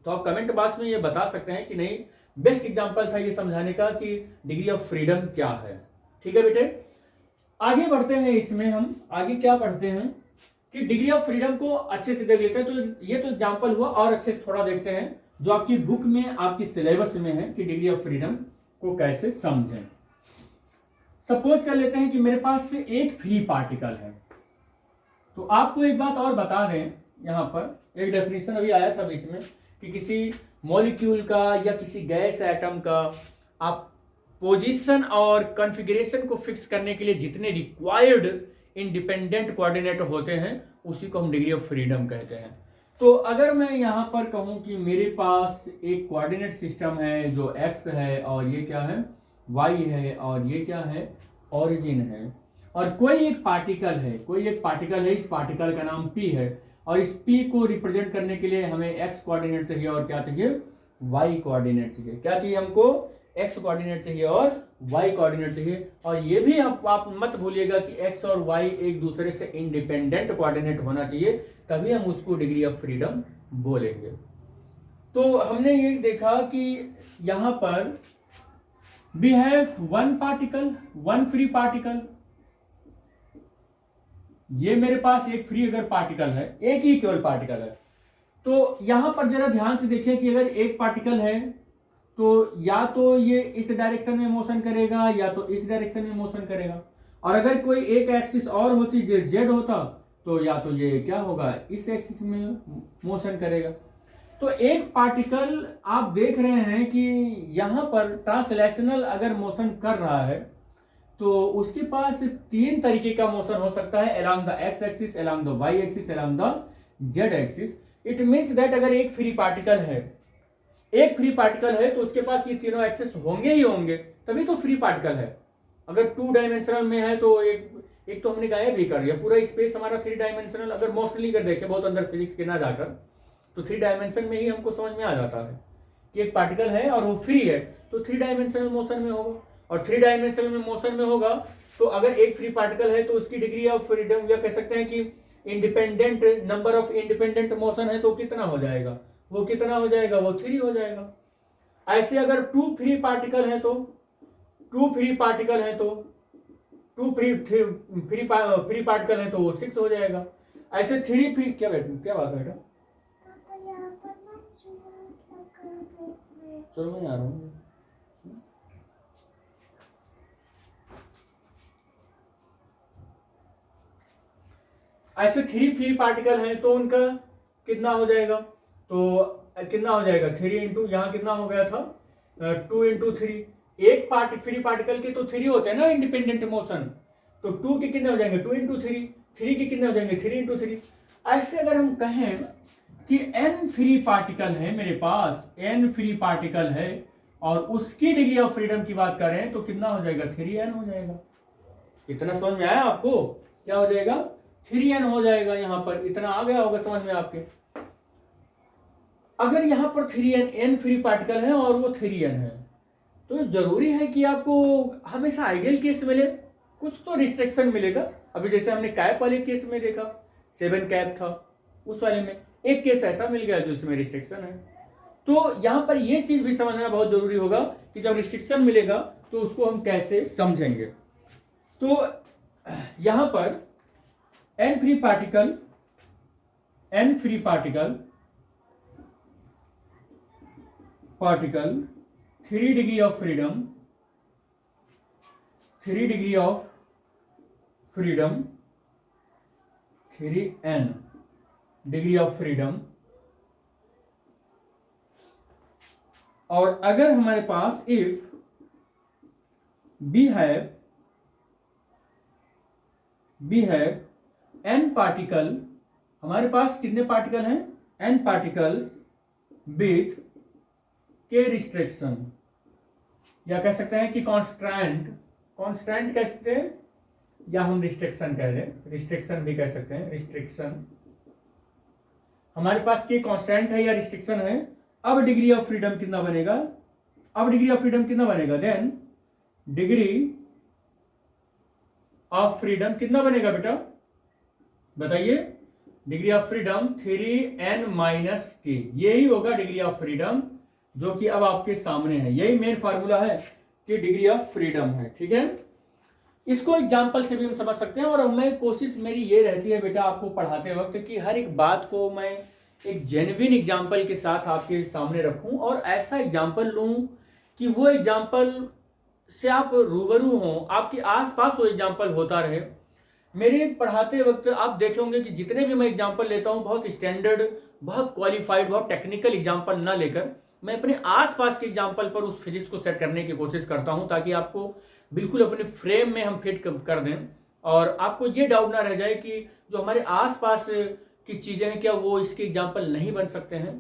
तो आप कमेंट बॉक्स में ये बता सकते हैं कि नहीं, बेस्ट एग्जाम्पल था ये समझाने का कि डिग्री ऑफ फ्रीडम क्या है। ठीक है बेटे, आगे बढ़ते हैं। इसमें हम आगे क्या पढ़ते हैं कि डिग्री ऑफ फ्रीडम को अच्छे से देख लेते हैं। तो ये तो एग्जाम्पल हुआ, और अच्छे से थोड़ा देखते हैं जो आपकी बुक में, आपकी सिलेबस में है कि डिग्री ऑफ फ्रीडम को कैसे समझें। सपोज कर लेते हैं कि मेरे पास एक फ्री पार्टिकल है। तो आपको एक बात और बता दें, यहां पर एक डेफिनेशन अभी आया था बीच में कि किसी मॉलिक्यूल का या किसी गैस एटम का आप पोजीशन और कॉन्फ़िगरेशन को फिक्स करने के लिए जितने रिक्वायर्ड इंडिपेंडेंट कोऑर्डिनेट होते हैं, उसी को हम डिग्री ऑफ फ्रीडम कहते हैं। तो अगर मैं यहां पर कहूं कि मेरे पास एक कोऑर्डिनेट सिस्टम है जो एक्स है, और ये क्या है, वाई है, और ये क्या है, ओरिजिन है, और कोई एक पार्टिकल है, इस पार्टिकल का नाम पी है, और इस पी को रिप्रेजेंट करने के लिए हमें एक्स कोऑर्डिनेट चाहिए और क्या चाहिए, वाई कोऑर्डिनेट चाहिए। क्या चाहिए हमको, एक्स कोऑर्डिनेट चाहिए और वाई कोऑर्डिनेट चाहिए। और ये भी आप मत भूलिएगा कि एक्स और वाई एक दूसरे से इंडिपेंडेंट कोऑर्डिनेट होना चाहिए, तभी हम उसको डिग्री ऑफ फ्रीडम बोलेंगे। तो हमने ये देखा कि यहां पर we have one particle, one free particle. ये मेरे पास एक फ्री अगर पार्टिकल है, एक ही केवल पार्टिकल है, तो यहां पर जरा ध्यान से देखिए कि अगर एक पार्टिकल है तो या तो ये इस डायरेक्शन में मोशन करेगा या तो इस डायरेक्शन में मोशन करेगा, और अगर कोई एक एक्सिस और होती, जेड होता, तो या तो ये क्या होगा, इस एक्सिस में मोशन करेगा। तो एक पार्टिकल आप देख रहे हैं कि यहां पर ट्रांसलेशनल अगर मोशन कर रहा है तो उसके पास 3 तरीके का मोशन हो सकता है, along the X axis, along the Y axis, along the Z axis. It means that अगर एक फ्री पार्टिकल है तो उसके पास ये तीनों एक्सिस होंगे ही होंगे, तभी तो फ्री पार्टिकल है। अगर 2 डायमेंशनल में है तो एक तो हमने गायब भी कर दिया, पूरा स्पेस हमारा 3 डायमेंशनल, अगर मोस्टली कर देखें बहुत अंदर फिजिक्स के ना जाकर, तो 3 डायमेंशन में ही हमको समझ में आ जाता है कि एक पार्टिकल है और वो फ्री है तो 3 डायमेंशनल मोशन में होगा, और 3 डायमेंशनल में मोशन में होगा तो अगर एक फ्री पार्टिकल है तो उसकी डिग्री ऑफ फ्रीडम, या कह सकते हैं कि independent number of independent motion है तो कितना हो जाएगा, वो कितना हो जाएगा, वो 3 हो जाएगा। ऐसे अगर 2 फ्री पार्टिकल है तो 2 फ्री पार्टिकल है तो 2 फ्री पार्टिकल है तो वो 6 हो जाएगा। ऐसे 3 फ्री, क्या बात है बेटा, चलो मैं आ रहा हूँ। ऐसे 3 फ्री पार्टिकल हैं तो उनका कितना हो जाएगा, तो कितना हो जाएगा 3 इंटू, यहाँ कितना हो गया था 2 इंटू 3। एक फ्री पार्टिकल के तो 3 होते हैं ना इंडिपेंडेंट मोशन, तो 2 के कितने हो जाएंगे 2 इंटू 3 के कितने हो जाएंगे 3 इंटू 3। ऐसे अगर हम कहें कि n फ्री पार्टिकल है मेरे पास, n फ्री पार्टिकल है और उसकी डिग्री ऑफ फ्रीडम की बात करें तो कितना हो जाएगा 3n हो जाएगा। इतना समझ में आया आपको, क्या हो जाएगा 3n हो जाएगा। यहां पर इतना आ गया होगा समझ में आपके। अगर यहां पर 3n n फ्री पार्टिकल है और वो 3n है तो जरूरी है कि आपको हमेशा आइडियल केस मिले, कुछ तो रिस्ट्रिक्शन मिलेगा। अभी जैसे हमने कैप वाले केस में देखा 7 कैप था, उस वाले में एक केस ऐसा मिल गया जो इसमें रिस्ट्रिक्शन है। तो यहां पर यह चीज भी समझना बहुत जरूरी होगा कि जब रिस्ट्रिक्शन मिलेगा तो उसको हम कैसे समझेंगे। तो यहां पर n free particle 3 degree of freedom 3n degree of freedom. और अगर हमारे पास if we have n particle, हमारे पास कितने पार्टिकल हैं n particles with k restriction, या कह सकते हैं कि कांस्टेंट कह सकते हैं, या हम रिस्ट्रिक्शन कह रहे हैं, रिस्ट्रिक्शन भी कह सकते हैं। रिस्ट्रिक्शन हमारे पास के कांस्टेंट है या रिस्ट्रिक्शन है। अब डिग्री ऑफ फ्रीडम कितना बनेगा, देन डिग्री ऑफ फ्रीडम कितना बनेगा बेटा, बताइए। Degree of freedom 3n minus के, यही होगा डिग्री ऑफ फ्रीडम, जो कि अब आपके सामने है। यही मेन फार्मूला है कि डिग्री ऑफ फ्रीडम है, ठीक है। इसको एग्जाम्पल से भी हम समझ सकते हैं। और मैं कोशिश मेरी ये रहती है बेटा आपको पढ़ाते वक्त कि हर एक बात को मैं एक जेन्युइन एग्जाम्पल के साथ आपके सामने रखूं, और ऐसा एग्जाम्पल लूं कि वो एग्जाम्पल से आप रूबरू हों, आपके आसपास वो एग्जाम्पल होता रहे। मेरे पढ़ाते वक्त आप देखे होंगे कि जितने भी मैं एग्जाम्पल लेता हूं बहुत स्टैंडर्ड, बहुत क्वालिफाइड, बहुत टेक्निकल एग्जाम्पल ना लेकर मैं अपने आसपास के एग्जाम्पल पर उस फिजिक्स को सेट करने की कोशिश करता हूं, ताकि आपको बिल्कुल अपने फ्रेम में हम फिट कर दें और आपको ये डाउट ना रह जाए कि जो हमारे आसपास की चीज़ें हैं क्या वो इसके एग्जाम्पल नहीं बन सकते हैं।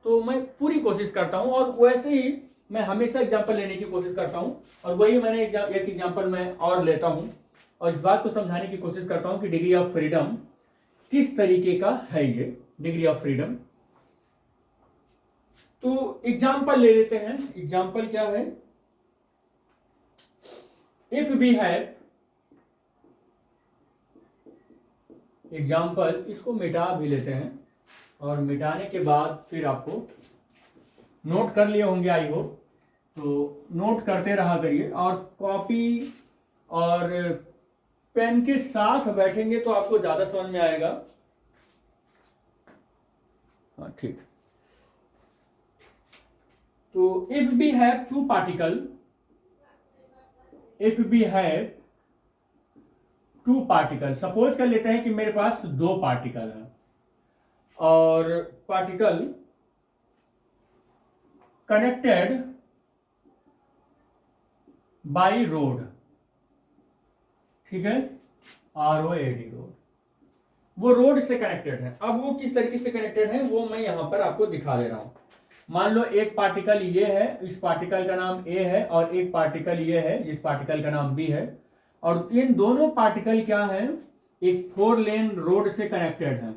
तो मैं पूरी कोशिश करता हूं, और वैसे ही मैं हमेशा एग्जाम्पल लेने की कोशिश करता हूं, और वही मैंने एक एग्जाम्पल मैं और लेता हूं और इस बात को समझाने की कोशिश करता हूं कि डिग्री ऑफ फ्रीडम किस तरीके का है। ये डिग्री ऑफ फ्रीडम, तो एग्जाम्पल ले लेते हैं। एग्जाम्पल क्या है, इफ वी हैव, एग्जाम्पल इसको मिटा भी लेते हैं, और मिटाने के बाद फिर आपको नोट कर लिए होंगे आई होप, तो नोट करते रहा करिए, और कॉपी और पेन के साथ बैठेंगे तो आपको ज्यादा समझ में आएगा। हाँ ठीक। तो if we have two particle, suppose कर लेते हैं कि मेरे पास 2 पार्टिकल हैं, और पार्टिकल कनेक्टेड बाय रोड, ठीक है, ROAD रोड, वो रोड से कनेक्टेड है। अब वो किस तरीके से कनेक्टेड है वो मैं यहां पर आपको दिखा दे रहा हूं। मान लो एक पार्टिकल ये है, इस पार्टिकल का नाम A है, और एक पार्टिकल ये है जिस पार्टिकल का नाम B है, और इन दोनों पार्टिकल क्या है, एक 4 लेन रोड से कनेक्टेड है।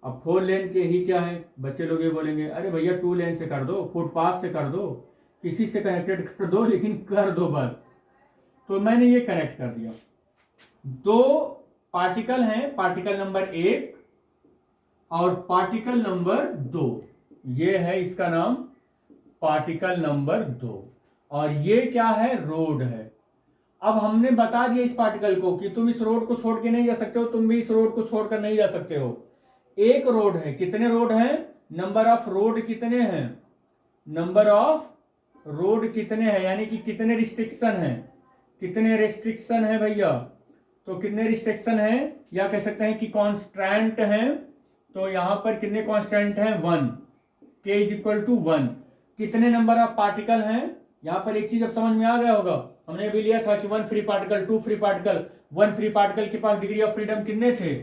अब 4 लेन के ही क्या है, बच्चे लोग ये बोलेंगे अरे भैया 2 लेन से कर दो, फुटपाथ से कर दो, किसी से कनेक्टेड कर दो, लेकिन कर दो बस। तो मैंने ये कनेक्ट कर दिया। 2 पार्टिकल हैं, पार्टिकल नंबर 1 और पार्टिकल नंबर 2। ये है इसका नाम पार्टिकल नंबर 2 और ये क्या है, रोड है। अब हमने बता दिया इस पार्टिकल को कि तुम इस रोड को छोड़ के नहीं जा सकते हो, तुम भी इस रोड को छोड़कर नहीं जा सकते हो। एक रोड है, कितने रोड हैं, नंबर ऑफ रोड कितने हैं, नंबर ऑफ रोड कितने हैं, यानी कि कितने रिस्ट्रिक्शन हैं, कितने रिस्ट्रिक्शन है भैया, तो कितने रिस्ट्रिक्शन है, या कह सकते हैं कि कांस्टेंट हैं। तो यहां पर कितने कांस्टेंट हैं, 1, k इज इक्वल टू 1। कितने नंबर ऑफ पार्टिकल हैं, यहां पर एक चीज अब समझ में आ गया होगा, हमने भी लिया था कि 1 free particle, 2 free particle. 1 free particle के पास डिग्री ऑफ फ्रीडम कितने थे,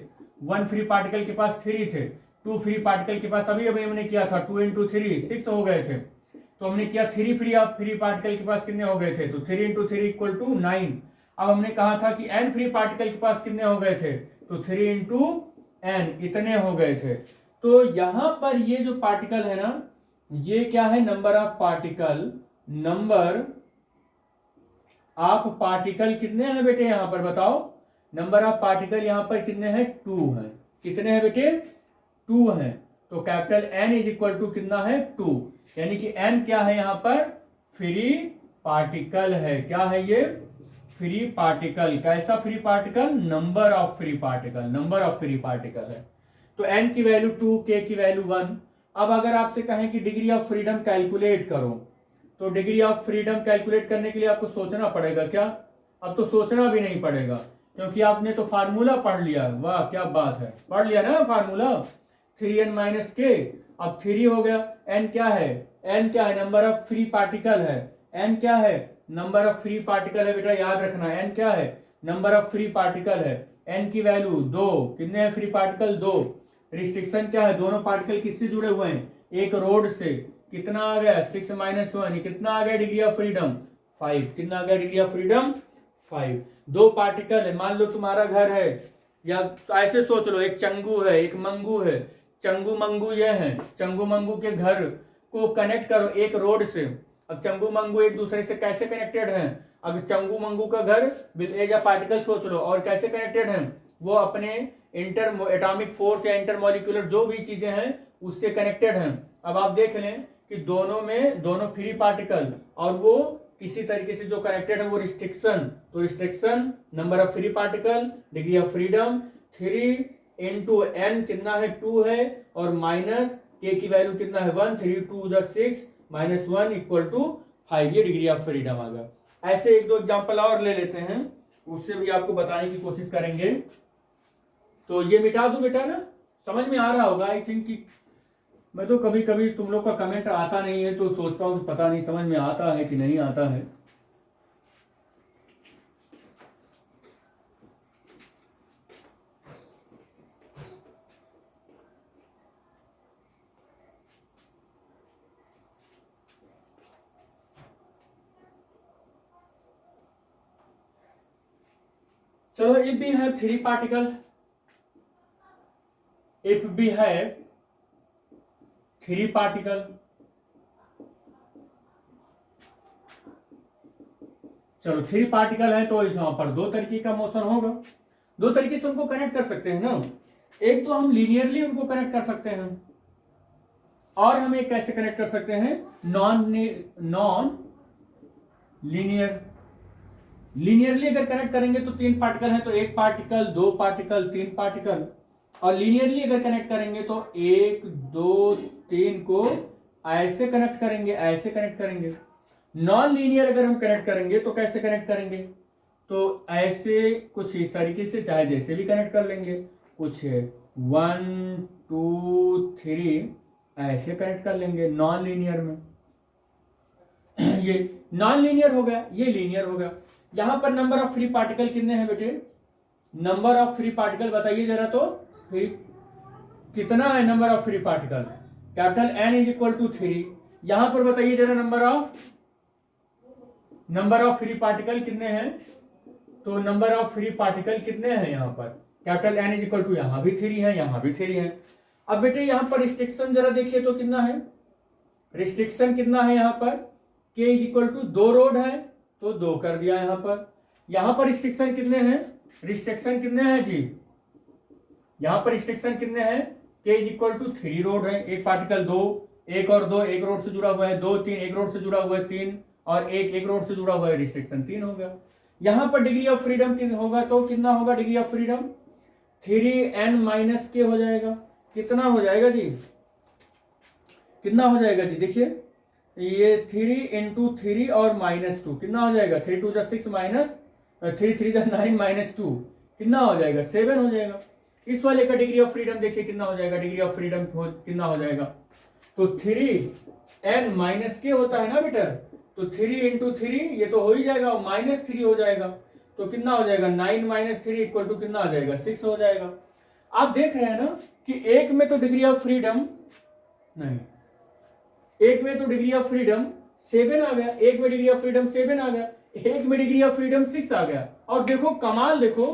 1 फ्री पार्टिकल के पास 3 थे। 2 फ्री पार्टिकल के पास अभी हमने किया था 2 इंटू 3 6 हो गए थे। तो हमने किया 3 फ्री पार्टिकल के पास कितने हो गए थे, तो 3 इंटू 3 इक्वल टू 9। अब हमने कहा था कि n फ्री पार्टिकल के पास कितने हो गए थे, तो 3 इंटू n इतने हो गए थे। तो यहां पर ये जो पार्टिकल है ना, ये क्या है, number of particle, number of particle कितने हैं बेटे, यहां पर बताओ, नंबर ऑफ पार्टिकल यहां पर कितने हैं, 2 हैं। कितने हैं बेटे, 2 हैं। तो capital N is equal to कितना है, 2, यानी कि N क्या है यहां पर, फ्री पार्टिकल है। क्या है ये, फ्री पार्टिकल। कैसा free particle, number of free particle, number of free particle है। तो n की वैल्यू 2, k की वैल्यू 1। अब अगर आपसे कहें कि डिग्री ऑफ फ्रीडम कैलकुलेट करो, तो डिग्री ऑफ फ्रीडम कैलकुलेट करने के लिए आपको सोचना पड़ेगा क्या, अब तो सोचना भी नहीं पड़ेगा, क्योंकि आपने तो फार्मूला पढ़ लिया। वाह क्या बात है, पढ़ लिया ना फार्मूला, 3n माइनस के। अब 3 हो गया, n क्या है, n क्या है, नंबर ऑफ फ्री पार्टिकल है। n क्या है, नंबर ऑफ फ्री पार्टिकल है बेटा, याद रखना, n क्या है, नंबर ऑफ फ्री पार्टिकल है। n की वैल्यू 2, कितने हैं फ्री पार्टिकल, 2। रिस्ट्रिक्शन क्या है, दोनों पार्टिकल किससे जुड़े हुए हैं, एक रोड से। कितना आ गया, 6 माइनस 1, कितना आ गया डिग्री ऑफ फ्रीडम, 5। कितना आ गया डिग्री ऑफ फ्रीडम, 5। 2 पार्टिकल है, मान लो तुम्हारा घर है, या तो ऐसे सोच लो, एक चंगू है, एक मंगू है। चंगू मंगू ये है, चंगू मंगू के घर को कनेक्ट करो एक रोड से। अब चंगू मंगू एक दूसरे से कैसे कनेक्टेड हैं, अगर चंगू मंगू का घर विद एज अ पार्टिकल सोच लो, और कैसे कनेक्टेड हैं, वो अपने इंटर एटॉमिक फोर्स या इंटरमोलिकुलर जो भी चीजें हैं उससे कनेक्टेड हैं। अब आप देख लें कि दोनों फ्री पार्टिकल, और वो किसी तरीके से जो कनेक्टेड है वो रिस्ट्रिक्शन। तो restriction, number of free particle, degree of freedom 3 into n कितना है, 2 है, और माइनस k की वैल्यू कितना है, 1। 3 2 6 माइनस 1 इक्वल टू 5, ये डिग्री ऑफ फ्रीडम आ गया। ऐसे एक दो एग्जाम्पल और ले लेते हैं, उससे भी आपको बताने की कोशिश करेंगे। तो ये मिटा दूं बेटा ना, समझ में आ रहा होगा आई थिंक कि मैं तो कभी कभी तुम लोग का कमेंट आता नहीं है तो सोचता हूँ कि पता नहीं समझ में आता है कि नहीं आता है। चलो, if we have 3 particle, if we have 3 particle, चलो 3 पार्टिकल है तो यहाँ पर 2 तरीके का मोशन होगा। 2 तरीके से उनको कनेक्ट कर सकते हैं ना, एक तो हम लीनियरली उनको कनेक्ट कर सकते हैं, और हम एक कैसे कनेक्ट कर सकते हैं, नॉन लीनियर। लीनियरली अगर कनेक्ट करेंगे तो 3 पार्टिकल है तो 1 पार्टिकल, 2 पार्टिकल, 3 पार्टिकल। और लीनियरली अगर कनेक्ट करेंगे तो 1 2 3 को ऐसे कनेक्ट करेंगे, ऐसे कनेक्ट करेंगे। नॉन लीनियर अगर हम कनेक्ट करेंगे तो कैसे कनेक्ट करेंगे, तो ऐसे कुछ इस तरीके से, चाहे जैसे भी कनेक्ट कर लेंगे, कुछ 1 2 3 ऐसे कनेक्ट कर लेंगे नॉन लीनियर में। ये नॉन लीनियर हो गया, ये लीनियर हो गया। यहां पर नंबर ऑफ फ्री पार्टिकल कितने हैं बेटे, नंबर ऑफ फ्री पार्टिकल बताइए जरा, तो कितना है number of free particle, capital N is equal to 3। यहां पर बताइए जरा नंबर ऑफ फ्री पार्टिकल कितने हैं, तो नंबर ऑफ फ्री पार्टिकल कितने हैं यहां पर, capital N is equal to, यहां भी 3 है, यहां भी 3 है। अब बेटे यहाँ पर रिस्ट्रिक्शन जरा देखिए तो कितना है, रिस्ट्रिक्शन कितना है यहाँ पर, k is equal to 2 rod है तो 2 कर दिया यहाँ पर रिस्ट्रिक्शन कितने हैं, रिस्ट्रिक्शन कितने हैं जी, यहाँ पर रिस्ट्रिक्शन कितने हैं, k is equal to 3 rod है, एक पार्टिकल 2, एक और 2, एक रोड से जुड़ा हुआ है 2, 3, एक रोड से जुड़ा हुआ है 3 और एक रोड से जुड़ा हुआ है, रिस्ट्रिक्शन 3 हो गया। यहाँ पर डिग्री ऑफ फ्रीडम होगा तो कितना होगा degree of freedom, 3n minus के हो जाएगा, कितना हो जाएगा जी, कितना हो जाएगा जी, देखिए ये 3 इंटू 3 और -2 कितना हो जाएगा, 3 2 6 माइनस 3 3 9 माइनस 2 कितना हो जाएगा, 7 हो जाएगा। इस वाले का डिग्री ऑफ फ्रीडम देखिए कितना हो जाएगा, डिग्री ऑफ फ्रीडम कितना हो जाएगा, तो 3n माइनस के होता है ना बेटा, तो 3 इंटू 3 ये तो हो ही जाएगा, -3 हो जाएगा, तो कितना हो जाएगा 9 माइनस 3 इक्वल टू कितना आ जाएगा 6 हो जाएगा। आप देख रहे हैं ना कि एक में तो डिग्री ऑफ फ्रीडम नहीं, एक में तो डिग्री ऑफ फ्रीडम 7 आ गया, एक में डिग्री ऑफ फ्रीडम 7 आ गया, एक में डिग्री ऑफ फ्रीडम 6 आ गया। और देखो कमाल देखो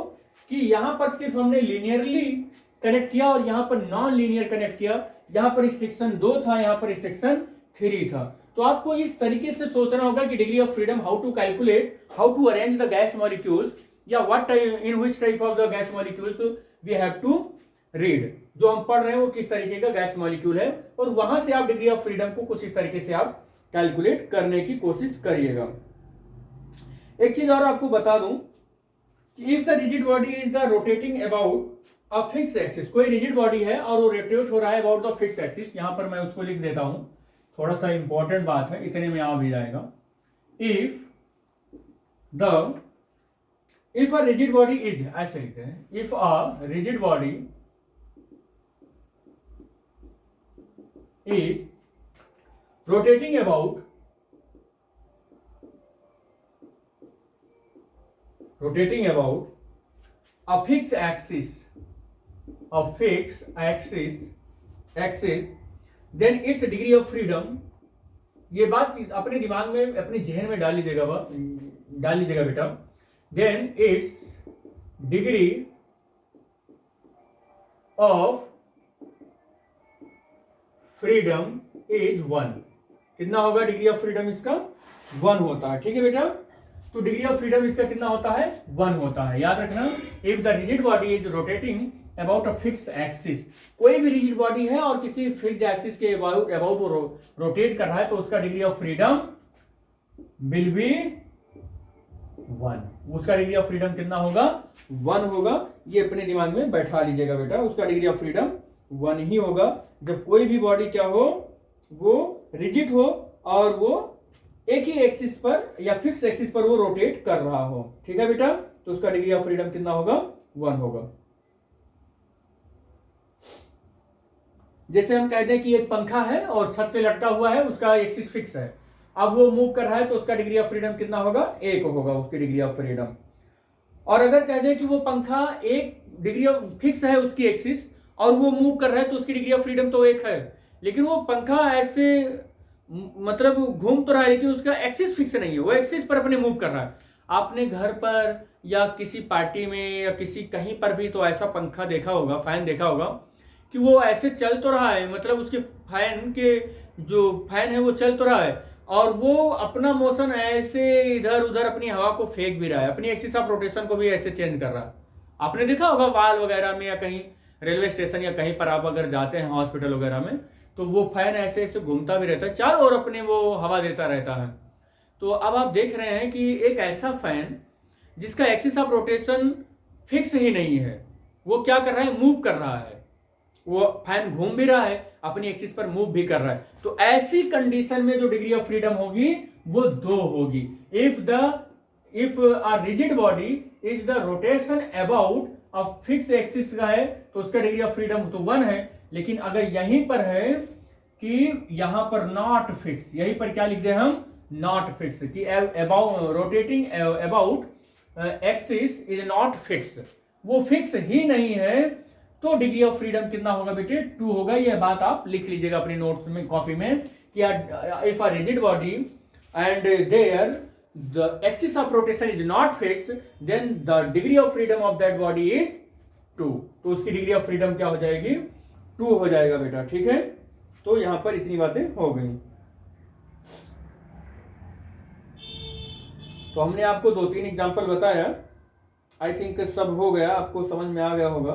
कि यहां पर सिर्फ हमने लीनियरली कनेक्ट किया और यहां पर नॉन लीनियर कनेक्ट किया, यहां पर रिस्ट्रिक्शन 2 था, यहां पर रिस्ट्रिक्शन 3 था। तो आपको इस तरीके से सोचना होगा कि degree of freedom, how to calculate, how to arrange the gas molecules, या what in which type of the gas molecules we have to read. जो हम पढ़ रहे हैं वो किस तरीके का गैस मॉलिक्यूल है, और वहां से आप डिग्री ऑफ फ्रीडम को कुछ इस तरीके से आप कैलकुलेट करने की कोशिश करिएगा। एक चीज और आपको बता दूं कि if the rigid body is the rotating about a fix axis, कोई रिजिड बॉडी है और वो रोटेट हो रहा है अबाउट द फिक्स एक्सिस, यहां पर मैं उसको लिख देता हूं, थोड़ा सा इंपॉर्टेंट बात है, इतने में आ भी जाएगा। If a rigid body is, ऐसे लिखते हैं, if a rigid body is rotating about a fixed axis, then its degree of freedom, ये बात अपने दिमाग में, अपने जहन में डाल लीजिएगा बेटा, then its degree of freedom is 1, कितना होगा डिग्री ऑफ फ्रीडम इसका 1 होता है, ठीक है बेटा। तो डिग्री ऑफ फ्रीडम इसका कितना होता है 1 होता है, याद रखना। If the rigid body is rotating about a fix axis, कोई भी रिजिड बॉडी है और किसी फिक्स्ड एक्सिस के अबाउट वो रोटेट कर रहा है, तो उसका degree of freedom will be 1, उसका डिग्री ऑफ फ्रीडम कितना होगा 1 होगा। ये अपने दिमाग में बैठा लीजिएगा बेटा, उसका डिग्री ऑफ फ्रीडम 1 ही होगा जब कोई भी बॉडी क्या हो, वो रिजिड हो और वो एक ही एक्सिस पर या फिक्स एक्सिस पर वो रोटेट कर रहा हो, ठीक है बेटा। तो उसका डिग्री ऑफ फ्रीडम कितना होगा 1 होगा। जैसे हम कहते हैं कि एक पंखा है और छत से लटका हुआ है, उसका एक्सिस फिक्स है, अब वो मूव कर रहा है तो उसका डिग्री ऑफ फ्रीडम कितना होगा 1 होगा उसकी डिग्री ऑफ फ्रीडम। और अगर कहते हैं कि वो पंखा एक डिग्री ऑफ फिक्स है उसकी एक्सिस और वो मूव कर रहा है तो उसकी डिग्री ऑफ फ्रीडम तो 1 है, लेकिन वो पंखा ऐसे मतलब घूम तो रहा है लेकिन उसका एक्सिस फिक्स नहीं है, वो एक्सिस पर अपने मूव कर रहा है। आपने घर पर या किसी पार्टी में या किसी कहीं पर भी तो ऐसा पंखा देखा होगा, फैन देखा होगा कि वो ऐसे चल तो रहा है, मतलब उसके फैन के जो फैन है वो चल तो रहा है और वो अपना मोशन ऐसे इधर उधर अपनी हवा को फेंक भी रहा है, अपनी एक्सिस ऑफ रोटेशन को भी ऐसे चेंज कर रहा है। आपने देखा होगा वाल वगैरह में या कहीं रेलवे स्टेशन या कहीं पर आप अगर जाते हैं हॉस्पिटल वगैरह में, तो वो फैन ऐसे ऐसे घूमता भी रहता है, चारों ओर अपने वो हवा देता रहता है। तो अब आप देख रहे हैं कि एक ऐसा फैन जिसका एक्सिस ऑफ रोटेशन फिक्स ही नहीं है, वो क्या कर रहा है, मूव कर रहा है, वो फैन घूम भी रहा है, अपनी एक्सिस पर मूव भी कर रहा है। तो ऐसी कंडीशन में जो डिग्री ऑफ फ्रीडम होगी वो 2 होगी। If a rigid body is the rotation about a fix axis का है तो उसका डिग्री ऑफ फ्रीडम तो 1 है, लेकिन अगर यहीं पर है कि यहां पर नॉट फिक्स, यहीं पर क्या लिख दे हम नॉट फिक्स, कि about rotating about axis is not fix, वो फिक्स ही नहीं है, तो डिग्री ऑफ फ्रीडम कितना होगा बेटे 2 होगा। यह बात आप लिख लीजिएगा अपनी नोट्स में कॉपी में कि if a rigid body and there the axis of rotation is not fix then the degree of freedom of that body is 2, तो उसकी डिग्री ऑफ फ्रीडम क्या हो जाएगी 2 हो जाएगा बेटा, ठीक है। तो यहाँ पर इतनी बातें हो गई। तो हमने आपको 2-3 एग्जाम्पल बताया, आई थिंक सब हो गया, आपको समझ में आ गया होगा।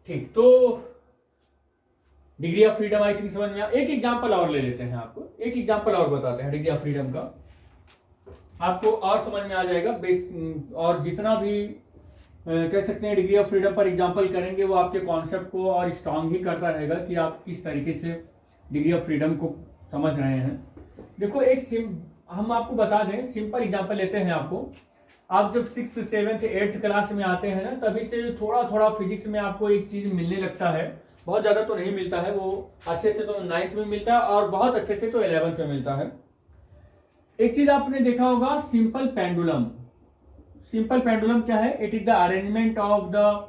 ठीक, तो degree of freedom I think समझ में एक एग्जांपल और ले लेते हैं, आपको एक एग्जांपल और बताते हैं डिग्री ऑफ फ्रीडम का, आपको और समझ में आ जाएगा। बेस और जितना भी कह सकते हैं डिग्री ऑफ फ्रीडम पर एग्जांपल करेंगे वो आपके कॉन्सेप्ट को और स्ट्रांग ही करता रहेगा कि आप किस तरीके से डिग्री ऑफ फ्रीडम को समझ रहे हैं। देखो हम आपको बता दें, सिंपल एग्जांपल लेते हैं। आप जब 6th 7th 8th क्लास में आते हैं ना, तभी से थोड़ा थोड़ा फिजिक्स में आपको एक चीज मिलने लगता है, बहुत ज्यादा तो नहीं मिलता है, वो अच्छे से तो 9th में मिलता है और बहुत अच्छे से तो 11th में मिलता है। एक चीज आपने देखा होगा, सिंपल पेंडुलम। सिंपल पेंडुलम क्या है? It is the arrangement of the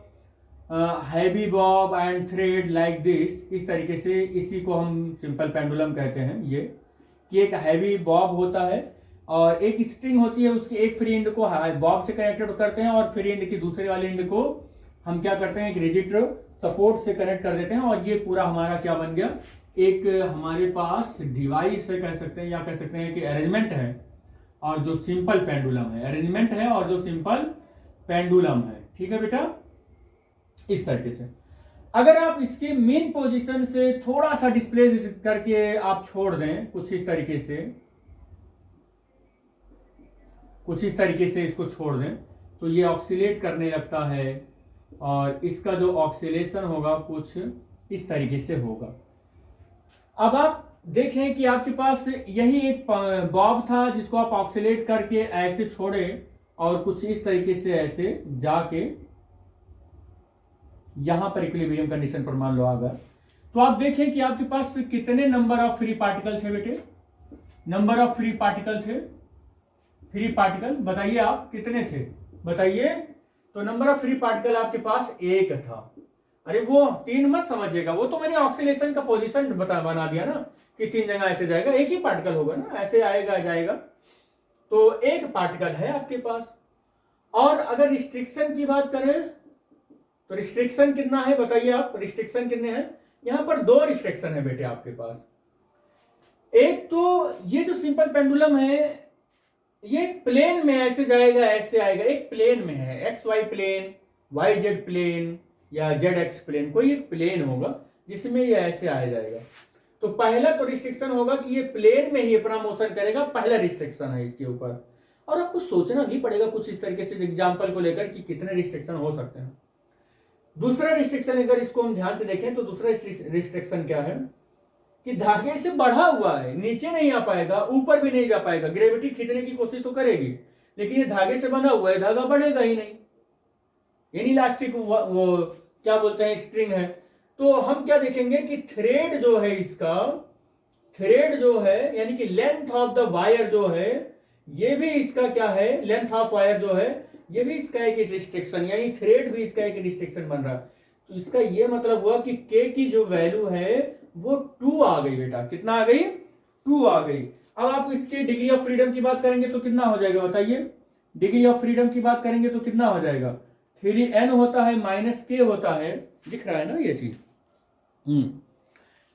heavy Bob and thread like this. इस तरीके से इसी को हम सिंपल पेंडुलम कहते हैं। ये कि एक हैवी बॉब होता है और एक स्ट्रिंग होती है, उसकी एक फ्री एंड को बॉब से कनेक्टेड करते हैं और फ्री एंड की दूसरे वाले एंड को हम क्या करते हैं, एक रिजिड सपोर्ट से कनेक्ट कर देते हैं और ये पूरा हमारा क्या बन गया, एक हमारे पास डिवाइस है कह सकते हैं, या कह सकते हैं कि अरेंजमेंट है और जो सिंपल पेंडुलम है, अरेंजमेंट है और जो सिंपल पेंडुलम है। ठीक है बेटा, इस तरीके से अगर आप इसके मेन पोजीशन से थोड़ा सा डिस्प्लेस करके आप छोड़ दें, कुछ इस तरीके से इसको छोड़ दें, तो ये ऑक्सीलेट करने लगता है और इसका जो ऑक्सीलेशन होगा कुछ इस तरीके से होगा। अब आप देखें कि आपके पास यही एक बॉब था जिसको आप ऑक्सीलेट करके ऐसे छोड़े और कुछ इस तरीके से ऐसे जाके यहां पर इक्विलिब्रियम कंडीशन पर मान लो आ गया। तो आप देखें कि आपके पास कितने नंबर ऑफ फ्री पार्टिकल थे बेटे? नंबर ऑफ फ्री पार्टिकल थे, फ्री पार्टिकल बताइए आप कितने थे, बताइए। तो नंबर ऑफ फ्री पार्टिकल आपके पास 1 था। अरे वो 3 मत समझिएगा, वो तो मैंने ऑक्सीलेशन का पोजीशन बना दिया ना कि 3 जगह ऐसे जाएगा, एक ही पार्टिकल होगा ना, ऐसे आएगा जाएगा, तो 1 पार्टिकल है आपके पास। और अगर रिस्ट्रिक्शन की बात करें तो रिस्ट्रिक्शन कितना है बताइए आप, रिस्ट्रिक्शन कितने हैं? यहां पर 2 रिस्ट्रिक्शन है बेटे आपके पास। एक तो ये जो सिंपल पेंडुलम है ये प्लेन में ऐसे जाएगा ऐसे आएगा, एक प्लेन में है, X Y plane, Y Z plane या जेड एक्स प्लेन, कोई एक प्लेन होगा जिसमें ये ऐसे आ जाएगा। तो पहला तो रिस्ट्रिक्शन होगा कि ये प्लेन में ही अपना मोशन करेगा, पहला रिस्ट्रिक्शन है इसके ऊपर। और आपको सोचना भी पड़ेगा कुछ इस तरीके से एग्जाम्पल को लेकर कि कितने रिस्ट्रिक्शन हो सकते हैं। दूसरा रिस्ट्रिक्शन अगर इसको हम ध्यान से देखें तो दूसरा रिस्ट्रिक्शन क्या है कि धागे से बढ़ा हुआ है, नीचे नहीं आ पाएगा, ऊपर भी नहीं जा पाएगा, ग्रेविटी खींचने की कोशिश तो करेगी लेकिन ये धागे से बंधा हुआ है, धागा बढ़ेगा ही नहीं, इनइलास्टिक वो क्या बोलते हैं स्ट्रिंग है। तो हम क्या देखेंगे कि थ्रेड जो है इसका, थ्रेड जो है यानी कि लेंथ ऑफ द वायर जो है, ये भी इसका क्या है, लेंथ ऑफ वायर जो है ये भी इसका एक रिस्ट्रिक्शन, यानी थ्रेड भी इसका एक रिस्ट्रिक्शन बन रहा है। तो इसका ये मतलब हुआ कि के की जो वैल्यू है वो 2 आ गई बेटा, कितना आ गई? 2 आ गई। अब आप इसके डिग्री ऑफ फ्रीडम की बात करेंगे तो कितना हो जाएगा बताइए? डिग्री ऑफ फ्रीडम की बात करेंगे तो कितना हो जाएगा? 3n होता है माइनस k होता है, दिख रहा है ना ये चीज,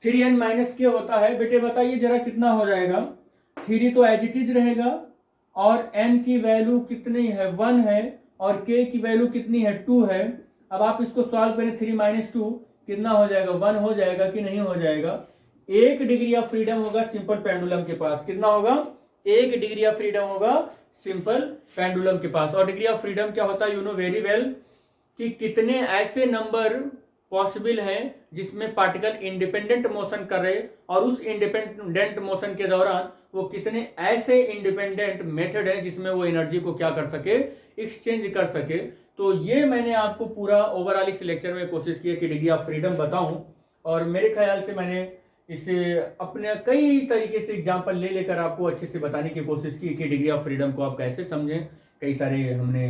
3n माइनस k होता है बेटे, बताइए जरा कितना हो जाएगा? 3 तो एज इट इज रहेगा और n की वैल्यू कितनी है? 1 है और k की वैल्यू कितनी है? 2 है। अब आप इसको सॉल्व करें, 3 माइनस 2 कितना हो जाएगा? 1 हो जाएगा कि नहीं हो जाएगा? 1 डिग्री ऑफ फ्रीडम होगा सिंपल पेंडुलम के पास, कितना होगा? 1 डिग्री ऑफ फ्रीडम होगा सिंपल पेंडुलम के पास। और डिग्री ऑफ फ्रीडम क्या होता है? यू नो वेरी वेल कि कितने ऐसे नंबर पॉसिबल हैं जिसमें पार्टिकल इंडिपेंडेंट मोशन कर रहे और उस इंडिपेंडेंट मोशन के दौरान वो कितने ऐसे इंडिपेंडेंट मेथड है जिसमें वो एनर्जी को क्या कर सके, एक्सचेंज कर सके। तो ये मैंने आपको पूरा ओवरऑल इस लेक्चर में कोशिश की कि डिग्री ऑफ फ्रीडम बताऊं और मेरे ख्याल से मैंने इसे अपने कई तरीके से एग्जांपल ले लेकर आपको अच्छे से बताने की कोशिश की कि डिग्री ऑफ फ्रीडम को आप कैसे समझें। कई सारे हमने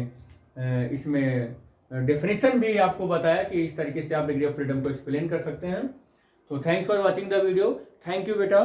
इसमें डेफिनेशन भी आपको बताया कि इस तरीके से आप डिग्री ऑफ फ्रीडम को एक्सप्लेन कर सकते हैं। तो thanks for watching the video, thank you बेटा।